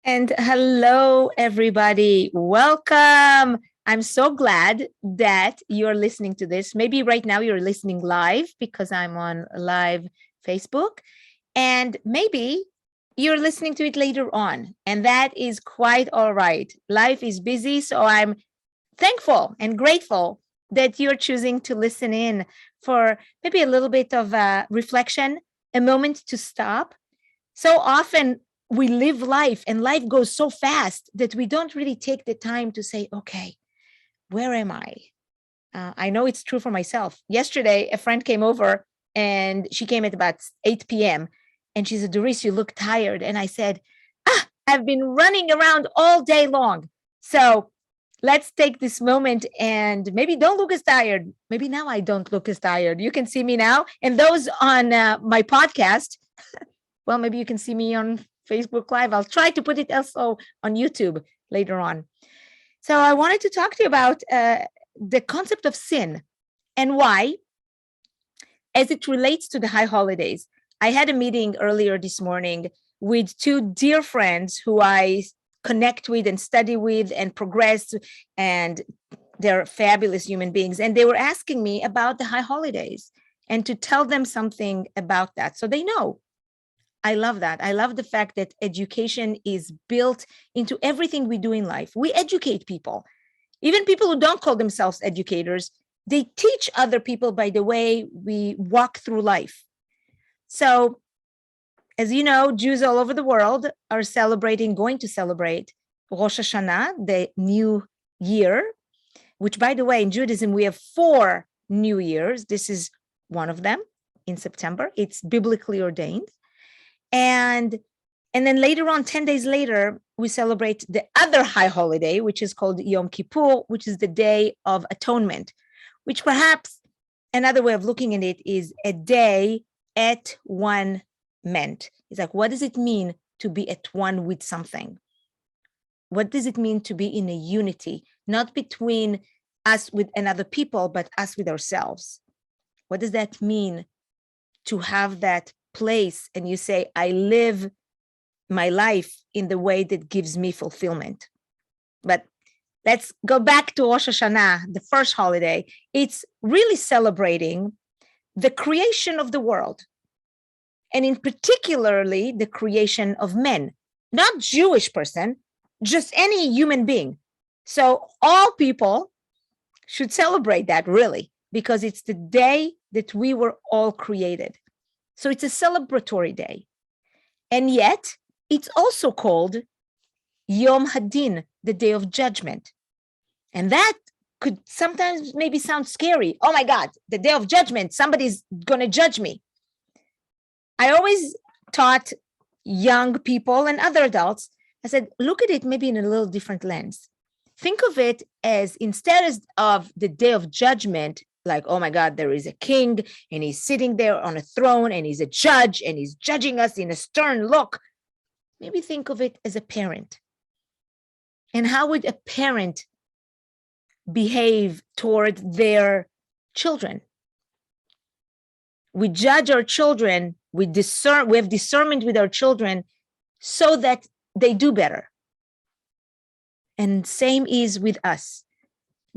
And hello, everybody. Welcome. I'm so glad that you're listening to this. Maybe right now you're listening live because I'm on live Facebook. And maybe you're listening to it later on. And that is quite all right. Life is busy. So I'm thankful and grateful that you're choosing to listen in for maybe a little bit of reflection, a moment to stop. So often we live life and life goes so fast that we don't really take the time to say, okay, where am I? I know it's true for myself. Yesterday, a friend came over and she came at about 8 p.m. and she said, Doris, you look tired. And I said, I've been running around all day long. So let's take this moment and maybe don't look as tired. Maybe now I don't look as tired. You can see me now. And those on my podcast, well, maybe you can see me on Facebook Live. I'll try to put it also on YouTube later on. So I wanted to talk to you about the concept of sin and why, as it relates to the high holidays. I had a meeting earlier this morning with two dear friends who I connect with and study with and progress, and they're fabulous human beings. And they were asking me about the high holidays and to tell them something about that so they know. I love that. I love the fact that education is built into everything we do in life. We educate people, even people who don't call themselves educators. They teach other people by the way we walk through life. So, as you know, Jews all over the world are going to celebrate Rosh Hashanah, the new year, which, by the way, in Judaism, we have 4 new years. This is one of them in September. It's biblically ordained. And then later on, 10 days later, we celebrate the other high holiday, which is called Yom Kippur, which is the Day of Atonement, which perhaps another way of looking at it is a day at one meant. It's like, what does it mean to be at one with something? What does it mean to be in a unity, not between us with another people, but us with ourselves? What does that mean to have that place and you say, I live my life in the way that gives me fulfillment? But let's go back to Rosh Hashanah, the first holiday. It's really celebrating the creation of the world, and in particularly the creation of men, not Jewish person, just any human being. So all people should celebrate that, really, because it's the day that we were all created. So it's a celebratory day. And yet, it's also called Yom Hadin, the Day of Judgment. And that could sometimes maybe sound scary. Oh my God, the Day of Judgment, somebody's going to judge me. I always taught young people and other adults, I said, look at it maybe in a little different lens. Think of it as, instead of the Day of Judgment, like, oh my God, there is a king and he's sitting there on a throne and he's a judge and he's judging us in a stern look. Maybe think of it as a parent. And how would a parent behave toward their children? We judge our children, we have discernment with our children so that they do better. And same is with us.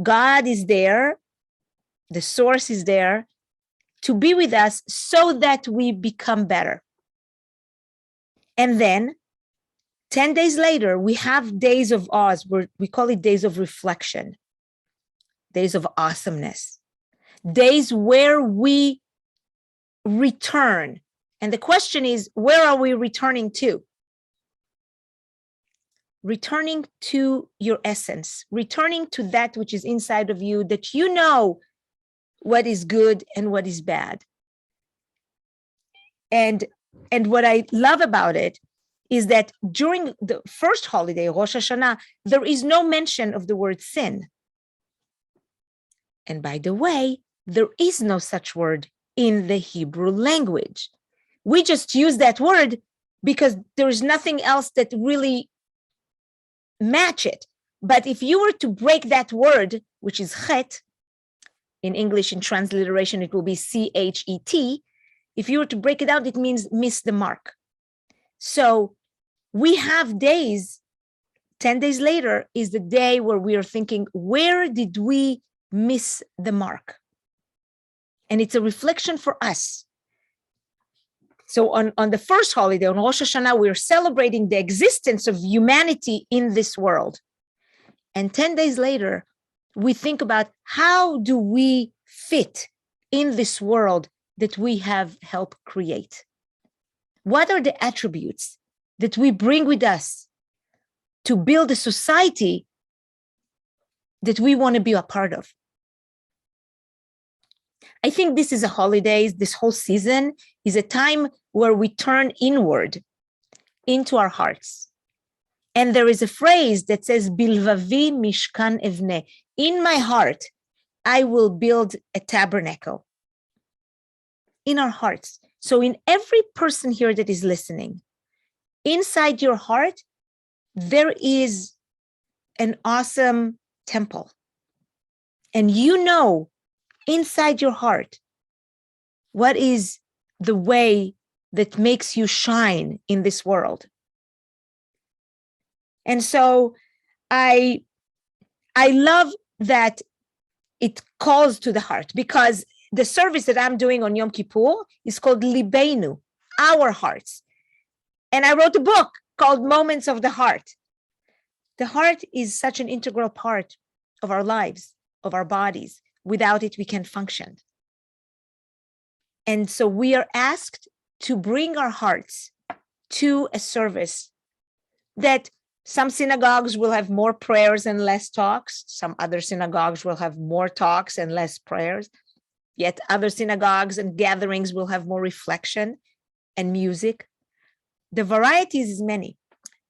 God is there, the source is there to be with us so that we become better. And then 10 days later, we have days of Oz, we call it days of reflection, days of awesomeness, days where we return. And the question is, where are we returning to? Returning to your essence, returning to that which is inside of you, that you know what is good and what is bad. And what I love about it is that during the first holiday, Rosh Hashanah, there is no mention of the word sin. And by the way, there is no such word in the Hebrew language. We just use that word because there is nothing else that really match it. But if you were to break that word, which is chet, in English, in transliteration, it will be C-H-E-T. If you were to break it out, it means miss the mark. So we have days 10 days later is the day where we are thinking, where did we miss the mark? And it's a reflection for us. So on the first holiday, on Rosh Hashanah, we're celebrating the existence of humanity in this world. And 10 days later, we think about how do we fit in this world that we have helped create? What are the attributes that we bring with us to build a society that we want to be a part of? I think this is a holidays, this whole season is a time where we turn inward into our hearts. And there is a phrase that says, Bilvavi mishkan evne. In my heart, I will build a tabernacle. In our hearts. So in every person here that is listening, inside your heart, there is an awesome temple. And you know, inside your heart, what is the way that makes you shine in this world. And so I love that it calls to the heart, because the service that I'm doing on Yom Kippur is called Libeinu, our hearts. And I wrote a book called Moments of the Heart. The heart is such an integral part of our lives, of our bodies. Without it, we can't function. And so we are asked to bring our hearts to a service that some synagogues will have more prayers and less talks. Some other synagogues will have more talks and less prayers. Yet other synagogues and gatherings will have more reflection and music. The varieties is many.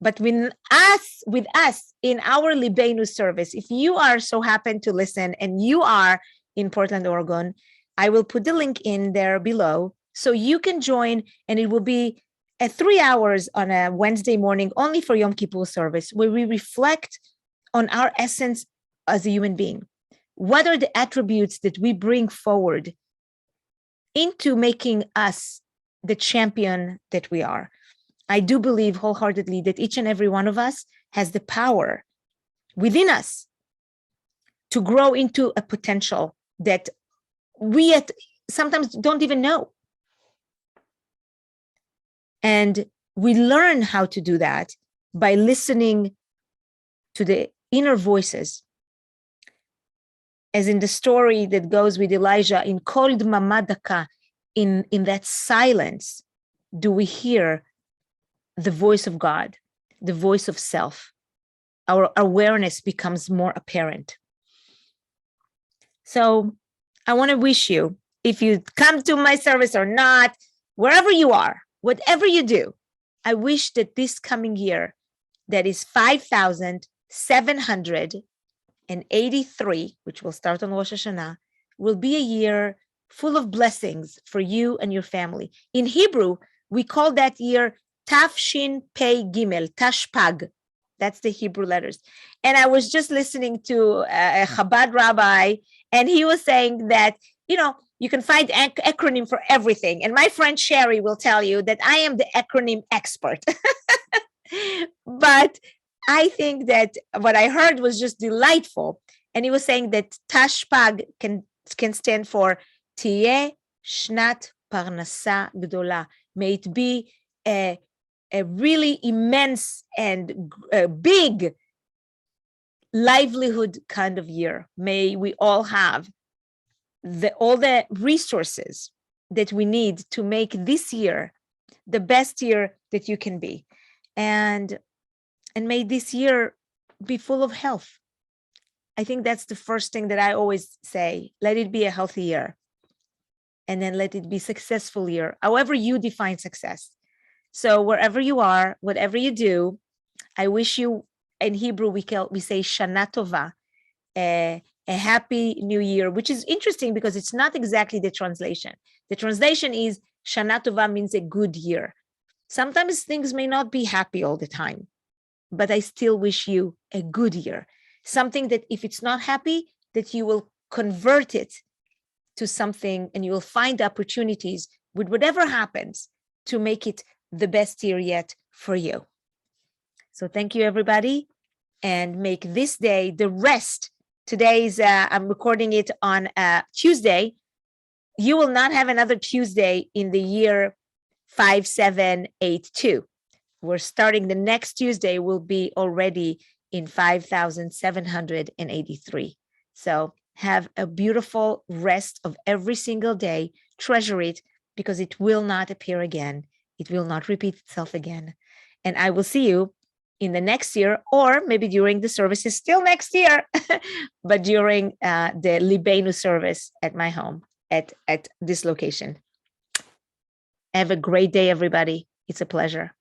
But with us in our Libeinu service, if you are so happen to listen and you are in Portland, Oregon, I will put the link in there below so you can join, and it will be 3 hours on a Wednesday morning only for Yom Kippur service, where we reflect on our essence as a human being. What are the attributes that we bring forward into making us the champion that we are? I do believe wholeheartedly that each and every one of us has the power within us to grow into a potential that we sometimes don't even know. And we learn how to do that by listening to the inner voices. As in the story that goes with Elijah, in Kol Dmama Daka, in that silence, do we hear the voice of God, the voice of self. Our awareness becomes more apparent. So I want to wish you, if you come to my service or not, wherever you are, whatever you do, I wish that this coming year, that is 5,783, which will start on Rosh Hashanah, will be a year full of blessings for you and your family. In Hebrew, we call that year Tafshin Pei Gimel, Tashpag. That's the Hebrew letters. And I was just listening to a Chabad rabbi, and he was saying that, you can find acronym for everything. And my friend Sherry will tell you that I am the acronym expert. But I think that what I heard was just delightful. And he was saying that Tashpag can stand for Tiyeh Shnat Parnasa Gdola. May it be a really immense and big livelihood kind of year. May we all have all the resources that we need to make this year the best year that you can be. And may this year be full of health. I think that's the first thing that I always say. Let it be a healthy year. And then let it be a successful year, however you define success. So wherever you are, whatever you do, I wish you, in Hebrew, we say Shana Tova, a happy new year, which is interesting because it's not exactly the translation. The translation is Shana Tova means a good year. Sometimes things may not be happy all the time, but I still wish you a good year. Something that if it's not happy, that you will convert it to something and you will find opportunities with whatever happens to make it the best year yet for you. So thank you, everybody. and make this day the rest. Today's, I'm recording it on Tuesday. You will not have another Tuesday in the year 5782. We're starting the next Tuesday will be already in 5783. So have a beautiful rest of every single day. Treasure it because it will not appear again. It will not repeat itself again. And I will see you in the next year, or maybe during the services still next year, but during the Libenu service at my home at this location. Have a great day, everybody. It's a pleasure.